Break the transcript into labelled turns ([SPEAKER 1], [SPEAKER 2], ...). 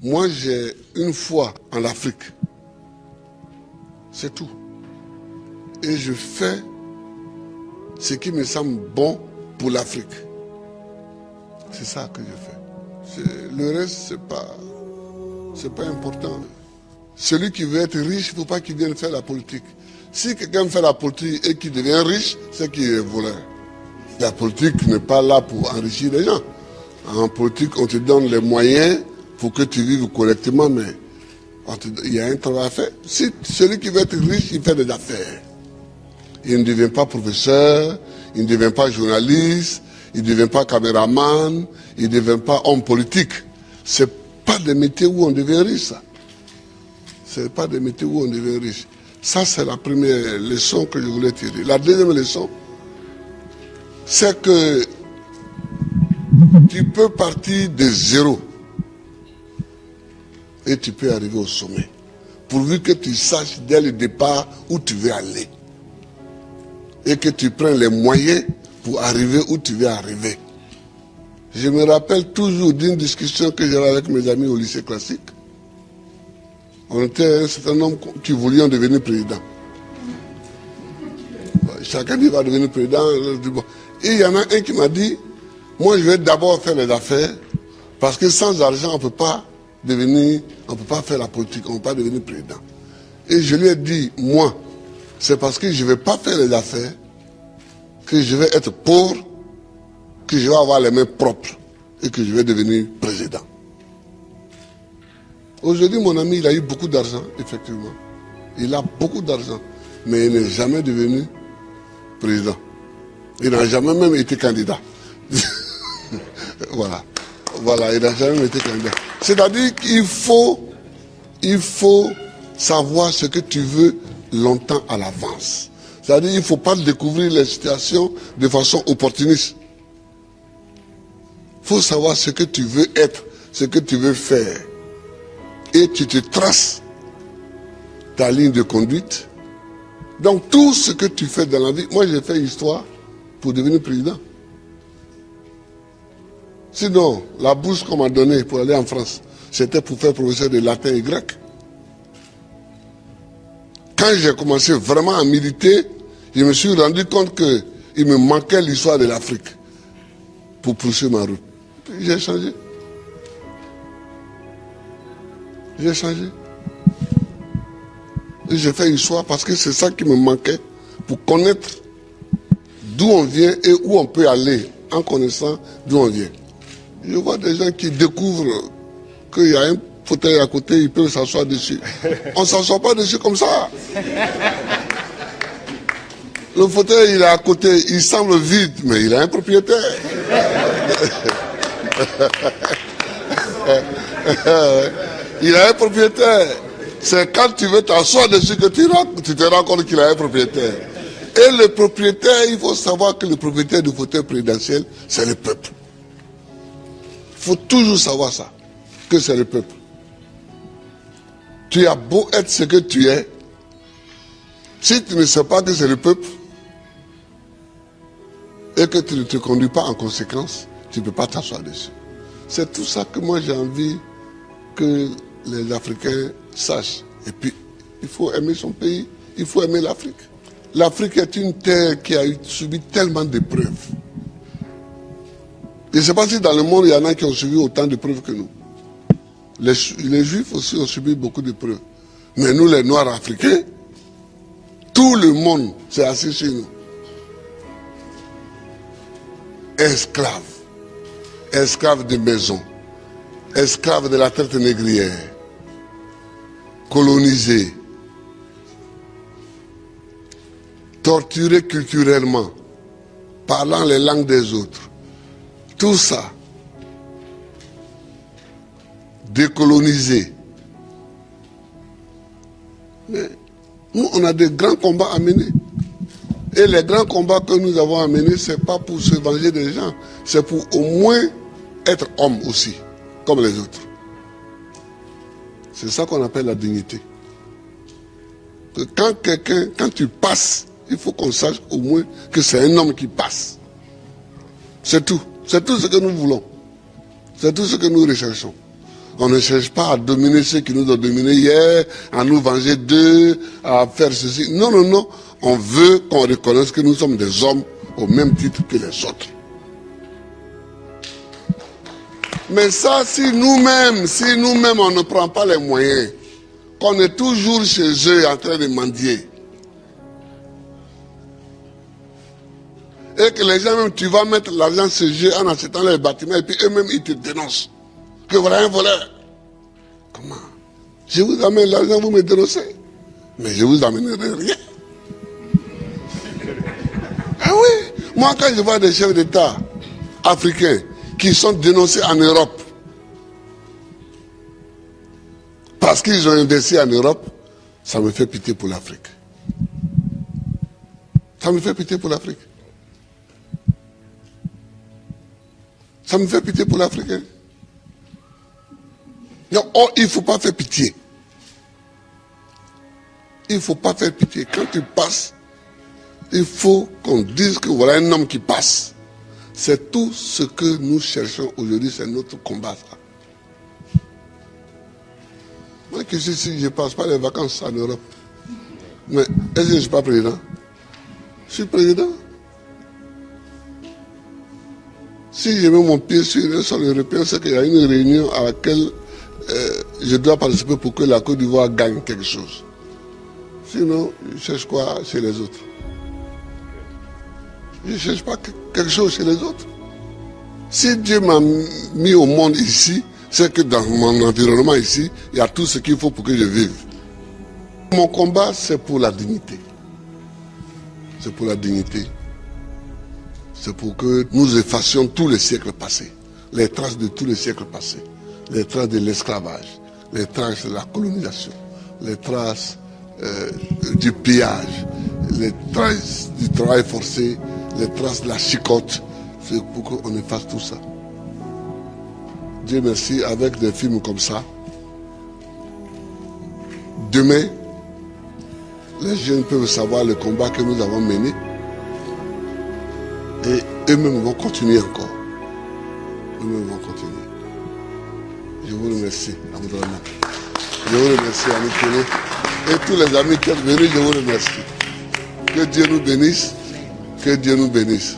[SPEAKER 1] Moi, j'ai une foi en l'Afrique. C'est tout. Et je fais ce qui me semble bon pour l'Afrique. C'est ça que je fais. Le reste, c'est pas important. Celui qui veut être riche, il ne faut pas qu'il vienne faire la politique. Si quelqu'un fait la politique et qu'il devient riche, c'est qu'il est voleur. La politique n'est pas là pour enrichir les gens. En politique, on te donne les moyens pour que tu vives correctement, mais il y a un travail à faire. Si celui qui veut être riche, il fait des affaires. Il ne devient pas professeur, il ne devient pas journaliste, il ne devient pas caméraman, il ne devient pas homme politique. Ce n'est pas des métiers où on devient riche, ça. Ce n'est pas des métiers où on devient riche. Ça, c'est la première leçon que je voulais tirer. La deuxième leçon, c'est que tu peux partir de zéro et tu peux arriver au sommet. Pourvu que tu saches dès le départ où tu veux aller. Et que tu prennes les moyens pour arriver où tu veux arriver. Je me rappelle toujours d'une discussion que j'avais avec mes amis au lycée classique. On était un certain nombre qui voulions devenir président. Chacun dit va devenir président. Et il y en a un qui m'a dit, moi je vais d'abord faire les affaires, parce que sans argent on ne peut pas faire la politique, on ne peut pas devenir président. Et je lui ai dit, moi, c'est parce que je ne vais pas faire les affaires, que je vais être pauvre, que je vais avoir les mains propres et que je vais devenir président. Aujourd'hui, mon ami, il a eu beaucoup d'argent, effectivement. Il a beaucoup d'argent, mais il n'est jamais devenu président. Il n'a jamais même été candidat. Voilà, il n'a jamais été candidat. C'est-à-dire qu'il faut savoir ce que tu veux longtemps à l'avance. C'est-à-dire qu'il ne faut pas découvrir les situations de façon opportuniste. Il faut savoir ce que tu veux être, ce que tu veux faire. Et tu te traces ta ligne de conduite. Donc tout ce que tu fais dans la vie, moi j'ai fait histoire pour devenir président. Sinon, la bourse qu'on m'a donnée pour aller en France, c'était pour faire professeur de latin et grec. Quand j'ai commencé vraiment à militer, je me suis rendu compte qu'il me manquait l'histoire de l'Afrique pour poursuivre ma route. J'ai changé. J'ai changé. Et j'ai fait histoire parce que c'est ça qui me manquait pour connaître d'où on vient et où on peut aller en connaissant d'où on vient. Je vois des gens qui découvrent qu'il y a un fauteuil à côté, ils peuvent s'asseoir dessus. On ne s'assoit pas dessus comme ça. Le fauteuil, il est à côté, il semble vide, mais il a un propriétaire. Il a un propriétaire. C'est quand tu veux t'asseoir dessus que tu te rends compte qu'il a un propriétaire. Et le propriétaire, il faut savoir que le propriétaire du fauteuil présidentiel, c'est le peuple. Il faut toujours savoir ça, que c'est le peuple. Tu as beau être ce que tu es, si tu ne sais pas que c'est le peuple, et que tu ne te conduis pas en conséquence, tu ne peux pas t'asseoir dessus. C'est tout ça que moi j'ai envie que les Africains sachent. Et puis, il faut aimer son pays, il faut aimer l'Afrique. L'Afrique est une terre qui a subi tellement d'épreuves. Je ne sais pas si dans le monde, il y en a qui ont subi autant d'épreuves que nous. Les Juifs aussi ont subi beaucoup d'épreuves. Mais nous, les Noirs africains, tout le monde s'est assis sur nous. Esclaves. Esclaves de maison. Esclaves de la traite négrière. Colonisés. Torturés culturellement. Parlant les langues des autres. Tout ça, décolonisé. Mais nous, on a des grands combats à mener. Et les grands combats que nous avons à mener, ce n'est pas pour se venger des gens, c'est pour au moins être homme aussi, comme les autres. C'est ça qu'on appelle la dignité. Que quand tu passes, il faut qu'on sache au moins que c'est un homme qui passe. C'est tout. C'est tout ce que nous voulons. C'est tout ce que nous recherchons. On ne cherche pas à dominer ceux qui nous ont dominés hier, à nous venger d'eux, à faire ceci. Non, non, non. On veut qu'on reconnaisse que nous sommes des hommes au même titre que les autres. Mais ça, si nous-mêmes, on ne prend pas les moyens, qu'on est toujours chez eux en train de mendier, et que les gens même, tu vas mettre l'argent chez eux en achetant les bâtiments, et puis eux-mêmes, ils te dénoncent. Que voilà un voleur. Comment? Je vous amène l'argent, vous me dénoncez. Mais je vous amènerai rien. Ah oui. Moi, quand je vois des chefs d'État africains qui sont dénoncés en Europe, parce qu'ils ont investi en Europe, ça me fait pitié pour l'Afrique. Ça me fait pitié pour l'Afrique. Ça me fait pitié pour l'Afrique. Oh, il ne faut pas faire pitié. Il ne faut pas faire pitié. Quand tu passes, il faut qu'on dise que voilà un homme qui passe. C'est tout ce que nous cherchons aujourd'hui, c'est notre combat. Ça. Moi, si je ne passe pas les vacances en Europe, mais est-ce que je ne suis pas président? Je suis président. Si je mets mon pied sur un sol européen, c'est qu'il y a une réunion à laquelle je dois participer pour que la Côte d'Ivoire gagne quelque chose. Sinon, je cherche quoi chez les autres? Je ne cherche pas quelque chose chez les autres. Si Dieu m'a mis au monde ici, c'est que dans mon environnement ici, il y a tout ce qu'il faut pour que je vive. Mon combat, c'est pour la dignité. C'est pour la dignité. C'est pour que nous effacions tous les siècles passés, les traces de tous les siècles passés, les traces de l'esclavage, les traces de la colonisation, les traces du pillage, les traces du travail forcé, les traces de la chicote. C'est pour qu'on efface tout ça. Dieu merci, avec des films comme ça, demain, les jeunes peuvent savoir le combat que nous avons mené. Et eux-mêmes vont continuer encore. Eux-mêmes vont continuer. Je vous remercie, Abdourahmane. Je vous remercie, Ami Kélé. Et tous les amis qui sont venus, je vous remercie. Que Dieu nous bénisse. Que Dieu nous bénisse.